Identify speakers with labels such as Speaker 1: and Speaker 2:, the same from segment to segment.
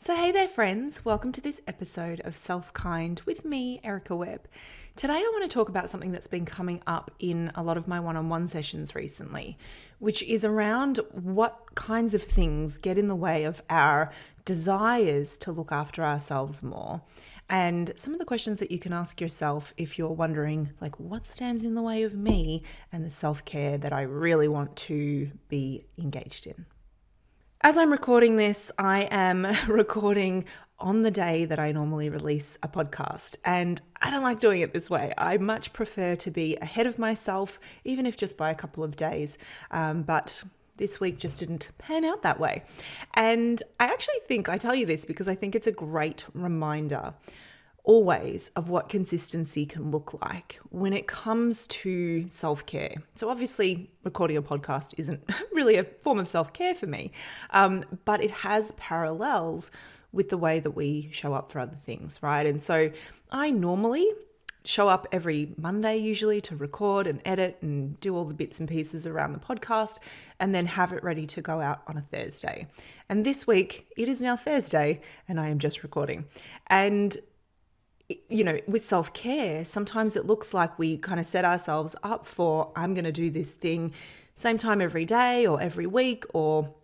Speaker 1: So hey there friends, welcome to this episode of SelfKind with me, Erica Webb. Today I want to talk about something that's been coming up in a lot of my one-on-one sessions recently, which is around what kinds of things get in the way of our desires to look after ourselves more. And some of the questions that you can ask yourself if you're wondering, like, what stands in the way of me and the self-care that I really want to be engaged in. As I'm recording this, I am recording on the day that I normally release a podcast, and I don't like doing it this way. I much prefer to be ahead of myself, even if just by a couple of days, but this week just didn't pan out that way. And I tell you this because I think it's a great reminder always of what consistency can look like when it comes to self-care. So obviously recording a podcast isn't really a form of self-care for me, but it has parallels with the way that we show up for other things, right? And so I normally show up every Monday usually to record and edit and do all the bits and pieces around the podcast and then have it ready to go out on a Thursday. And this week it is now Thursday and I am just recording. And with self-care, sometimes it looks like we kind of set ourselves up for, I'm going to do this thing same time every day or every week or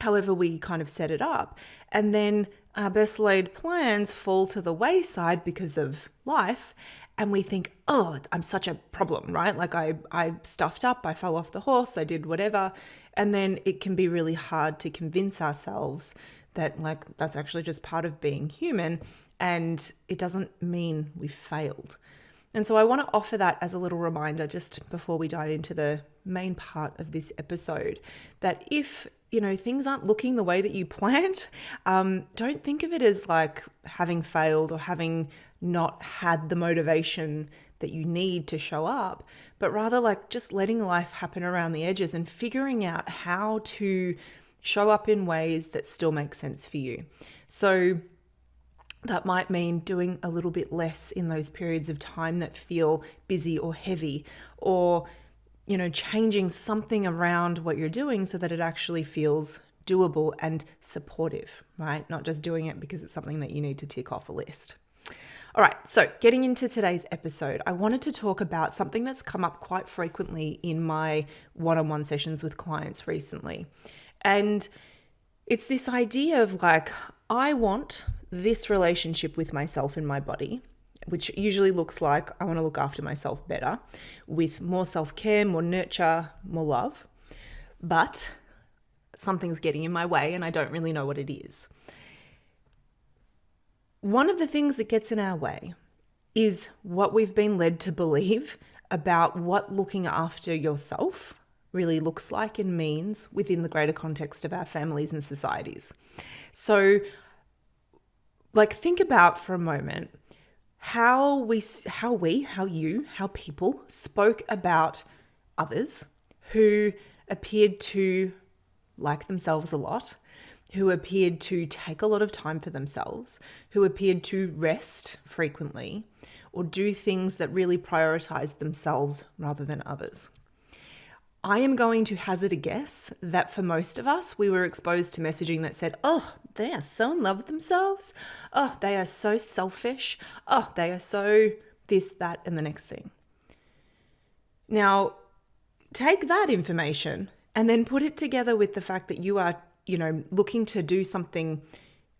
Speaker 1: however we kind of set it up. And then our best laid plans fall to the wayside because of life. And we think, oh, I'm such a problem, right? Like I stuffed up, I fell off the horse, I did whatever. And then it can be really hard to convince ourselves that that's actually just part of being human and it doesn't mean we've failed. And so I want to offer that as a little reminder just before we dive into the main part of this episode, that if things aren't looking the way that you planned, don't think of it as like having failed or having not had the motivation that you need to show up, but rather like just letting life happen around the edges and figuring out how to show up in ways that still make sense for you. So that might mean doing a little bit less in those periods of time that feel busy or heavy, or, changing something around what you're doing so that it actually feels doable and supportive, right? Not just doing it because it's something that you need to tick off a list. All right, so getting into today's episode, I wanted to talk about something that's come up quite frequently in my one-on-one sessions with clients recently. And it's this idea of like, I want this relationship with myself and my body, which usually looks like I want to look after myself better with more self-care, more nurture, more love. But something's getting in my way and I don't really know what it is. One of the things that gets in our way is what we've been led to believe about what looking after yourself really looks like and means within the greater context of our families and societies. So, think about for a moment how people spoke about others who appeared to like themselves a lot, who appeared to take a lot of time for themselves, who appeared to rest frequently, or do things that really prioritize themselves rather than others. I am going to hazard a guess that for most of us, we were exposed to messaging that said, oh, they are so in love with themselves. Oh, they are so selfish. Oh, they are so this, that, and the next thing. Now, take that information and then put it together with the fact that you are, looking to do something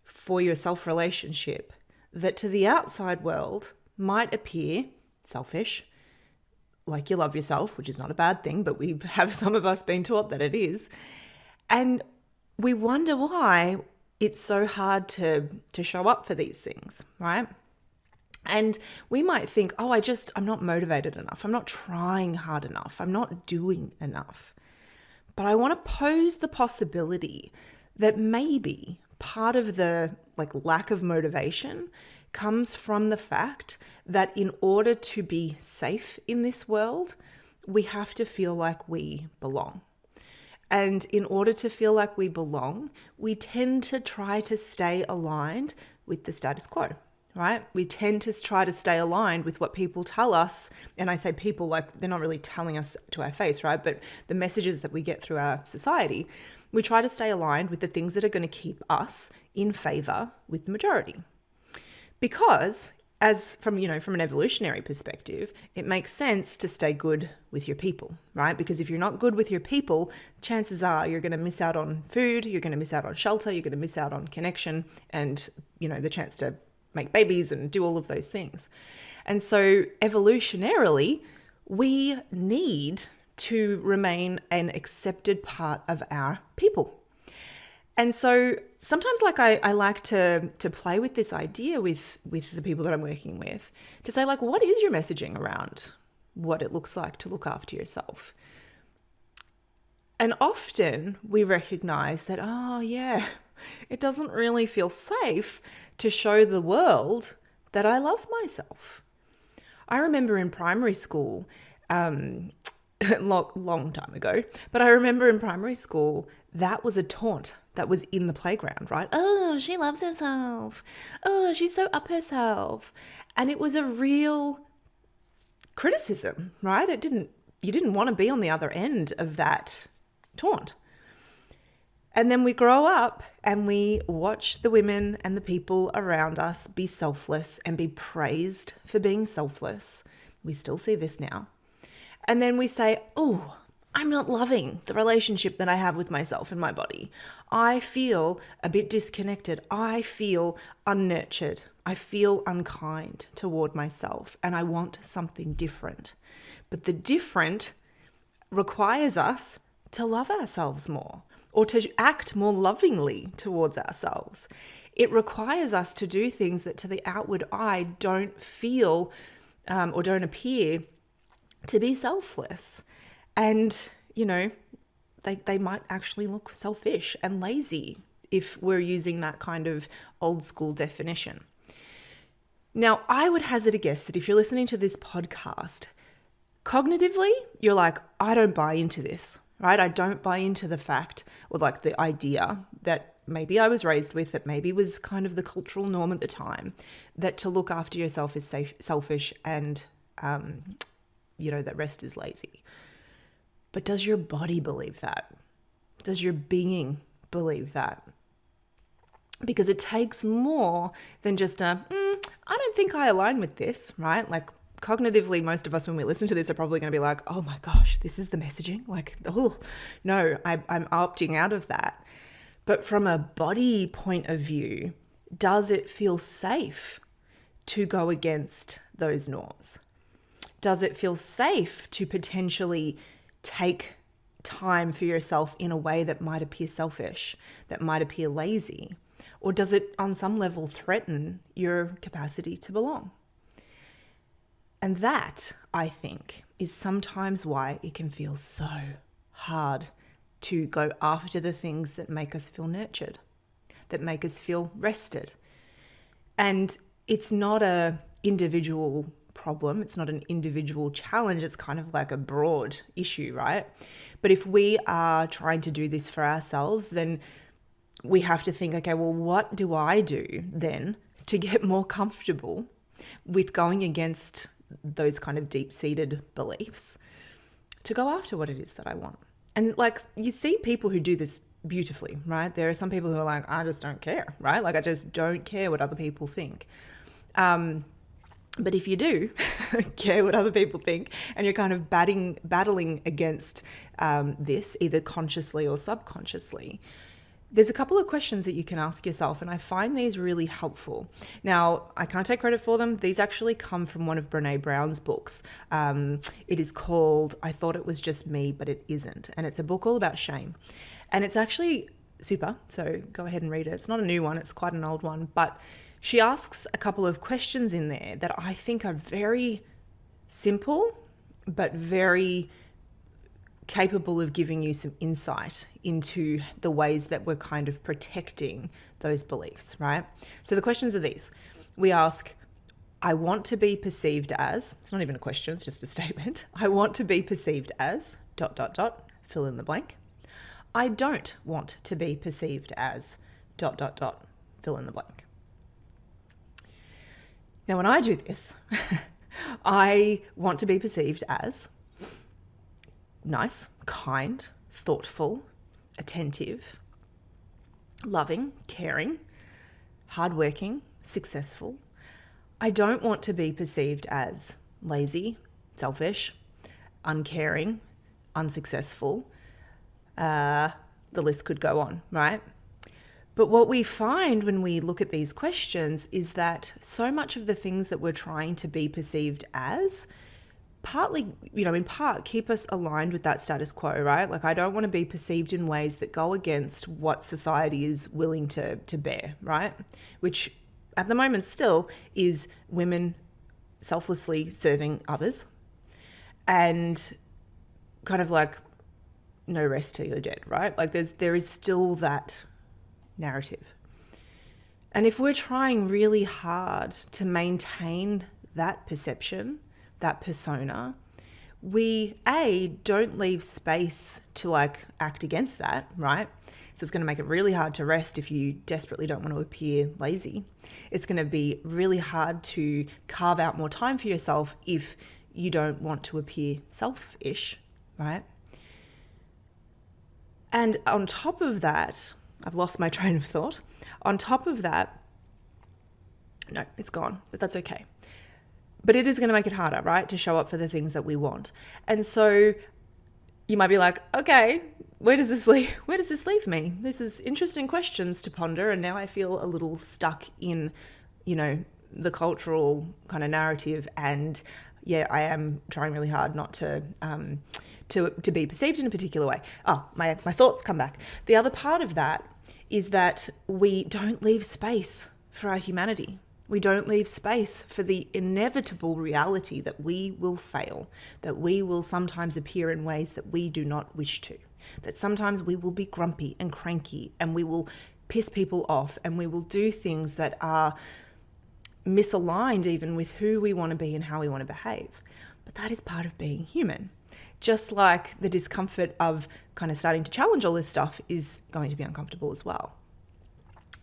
Speaker 1: for your self-relationship that to the outside world might appear selfish, like you love yourself, which is not a bad thing, but we have some of us been taught that it is. And we wonder why it's so hard to show up for these things, right? And we might think, oh, I'm not motivated enough. I'm not trying hard enough. I'm not doing enough. But I want to pose the possibility that maybe part of the lack of motivation comes from the fact that in order to be safe in this world, we have to feel like we belong. And in order to feel like we belong, we tend to try to stay aligned with the status quo, right? We tend to try to stay aligned with what people tell us. And I say people like they're not really telling us to our face, right? But the messages that we get through our society, we try to stay aligned with the things that are going to keep us in favor with the majority. Because as from an evolutionary perspective, it makes sense to stay good with your people, right? Because if you're not good with your people, chances are you're going to miss out on food, you're going to miss out on shelter, you're going to miss out on connection and, the chance to make babies and do all of those things. And so evolutionarily, we need to remain an accepted part of our people. And so sometimes I like to play with this idea with the people that I'm working with to say what is your messaging around what it looks like to look after yourself? And often we recognize that, it doesn't really feel safe to show the world that I love myself. I remember in primary school, long time ago, but I remember in primary school, that was a taunt that was in the playground, right? Oh, she loves herself. Oh, she's so up herself. And it was a real criticism, right? You didn't want to be on the other end of that taunt. And then we grow up and we watch the women and the people around us be selfless and be praised for being selfless. We still see this now. And then we say, oh, I'm not loving the relationship that I have with myself and my body. I feel a bit disconnected. I feel unnurtured. I feel unkind toward myself and I want something different. But the different requires us to love ourselves more or to act more lovingly towards ourselves. It requires us to do things that to the outward eye don't feel or don't appear to be selfless. And, they might actually look selfish and lazy if we're using that kind of old school definition. Now, I would hazard a guess that if you're listening to this podcast, cognitively, you're like, I don't buy into this, right? I don't buy into the fact or the idea that maybe I was raised with, that maybe was kind of the cultural norm at the time, that to look after yourself is selfish and, that rest is lazy. But does your body believe that? Does your being believe that? Because it takes more than just I don't think I align with this, right? Cognitively, most of us, when we listen to this, are probably going to be like, oh my gosh, this is the messaging. No, I'm opting out of that. But from a body point of view, does it feel safe to go against those norms? Does it feel safe to potentially take time for yourself in a way that might appear selfish, that might appear lazy? Or does it on some level threaten your capacity to belong? And that, I think, is sometimes why it can feel so hard to go after the things that make us feel nurtured, that make us feel rested. And it's not an individual problem. It's not an individual challenge. It's kind of like a broad issue, right? But if we are trying to do this for ourselves, then we have to think, okay, well, what do I do then to get more comfortable with going against those kind of deep-seated beliefs to go after what it is that I want? And you see people who do this beautifully, right? There are some people who are like, I just don't care, right? I just don't care what other people think. But if you do care what other people think and you're kind of battling against this, either consciously or subconsciously, there's a couple of questions that you can ask yourself, and I find these really helpful. Now, I can't take credit for them. These actually come from one of Brene Brown's books. It is called I Thought It Was Just Me, But It Isn't. And it's a book all about shame. And it's actually super, so go ahead and read it. It's not a new one. It's quite an old one. But she asks a couple of questions in there that I think are very simple, but very capable of giving you some insight into the ways that we're kind of protecting those beliefs, right? So the questions are these. We ask, I want to be perceived as, it's not even a question, it's just a statement. I want to be perceived as, ... fill in the blank. I don't want to be perceived as, ... fill in the blank. Now, when I do this, I want to be perceived as nice, kind, thoughtful, attentive, loving, caring, hardworking, successful. I don't want to be perceived as lazy, selfish, uncaring, unsuccessful. The list could go on, right? But what we find when we look at these questions is that so much of the things that we're trying to be perceived as partly, in part, keep us aligned with that status quo, right? Like, I don't want to be perceived in ways that go against what society is willing to bear, right? Which at the moment still is women selflessly serving others and kind of like no rest till you're dead, right? Like there is still that narrative. And if we're trying really hard to maintain that perception, that persona, we don't leave space to like act against that, right? So it's going to make it really hard to rest if you desperately don't want to appear lazy. It's going to be really hard to carve out more time for yourself if you don't want to appear selfish, right? And on top of that, I've lost my train of thought. On top of that, no, it's gone, but that's okay. But it is going to make it harder, right, to show up for the things that we want. And so you might be like, okay, where does this leave me? This is interesting questions to ponder. And now I feel a little stuck in, the cultural kind of narrative. And yeah, I am trying really hard not to be perceived in a particular way. Oh, my thoughts come back. The other part of that is that we don't leave space for our humanity. We don't leave space for the inevitable reality that we will fail, that we will sometimes appear in ways that we do not wish to, that sometimes we will be grumpy and cranky and we will piss people off and we will do things that are misaligned even with who we want to be and how we want to behave. But that is part of being human. Just like the discomfort of kind of starting to challenge all this stuff is going to be uncomfortable as well.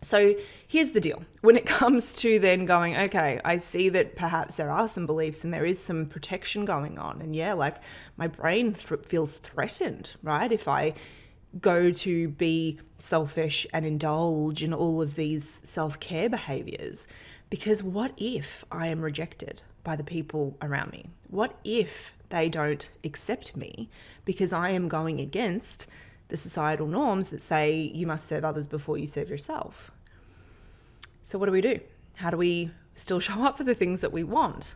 Speaker 1: So here's the deal. When it comes to then going, okay, I see that perhaps there are some beliefs and there is some protection going on. And yeah, like my brain feels threatened, right? If I go to be selfish and indulge in all of these self-care behaviors, because what if I am rejected by the people around me? What if they don't accept me because I am going against the societal norms that say you must serve others before you serve yourself? So what do? How do we still show up for the things that we want?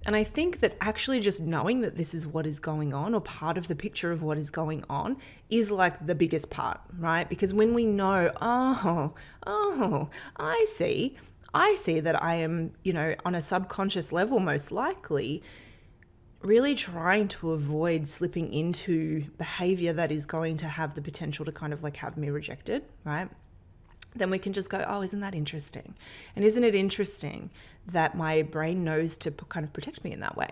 Speaker 1: And I think that actually just knowing that this is what is going on, or part of the picture of what is going on, is like the biggest part, right? Because when we know, I see that I am, on a subconscious level, most likely, really trying to avoid slipping into behavior that is going to have the potential to kind of like have me rejected, right? Then we can just go, oh, isn't that interesting? And isn't it interesting that my brain knows to kind of protect me in that way?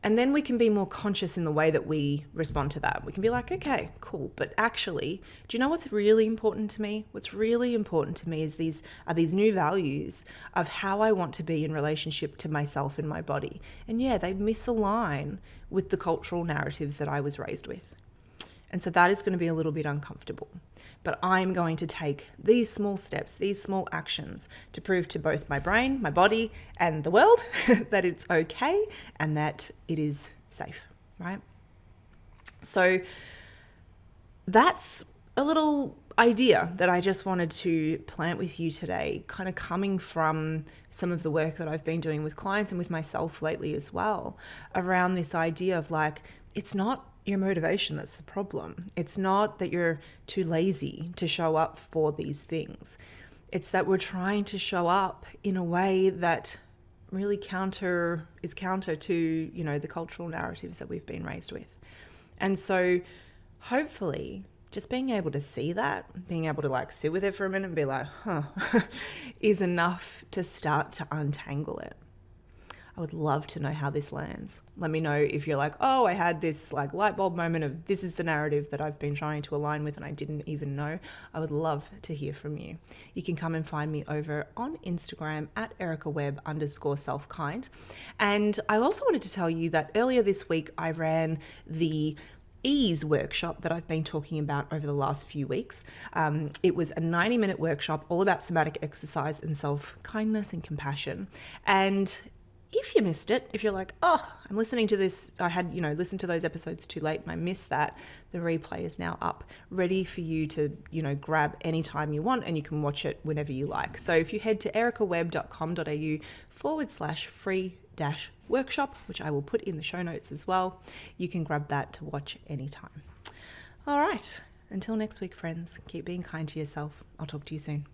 Speaker 1: And then we can be more conscious in the way that we respond to that. We can be like, okay, cool. But actually, do you know what's really important to me? What's really important to me is these new values of how I want to be in relationship to myself and my body. And yeah, they misalign with the cultural narratives that I was raised with. And so that is going to be a little bit uncomfortable. But I'm going to take these small steps, these small actions to prove to both my brain, my body, and the world that it's okay and that it is safe, right? So that's a little idea that I just wanted to plant with you today, kind of coming from some of the work that I've been doing with clients and with myself lately as well, around this idea of like, it's not your motivation that's the problem. It's not that you're too lazy to show up for these things. It's that we're trying to show up in a way that really is counter to, the cultural narratives that we've been raised with. And so hopefully just being able to see that, being able to like sit with it for a minute and be like, is enough to start to untangle it. I would love to know how this lands. Let me know if you're like, oh, I had this like light bulb moment of this is the narrative that I've been trying to align with and I didn't even know. I would love to hear from you. You can come and find me over on Instagram at Erica Webb _selfkind. And I also wanted to tell you that earlier this week I ran the ease workshop that I've been talking about over the last few weeks. It was a 90-minute workshop all about somatic exercise and self-kindness and compassion. And if you missed it, if you're like, oh, I'm listening to this, I had, listened to those episodes too late and I missed that, the replay is now up, ready for you to, grab anytime you want, and you can watch it whenever you like. So if you head to ericawebb.com.au/free-workshop, which I will put in the show notes as well, you can grab that to watch anytime. All right. Until next week, friends, keep being kind to yourself. I'll talk to you soon.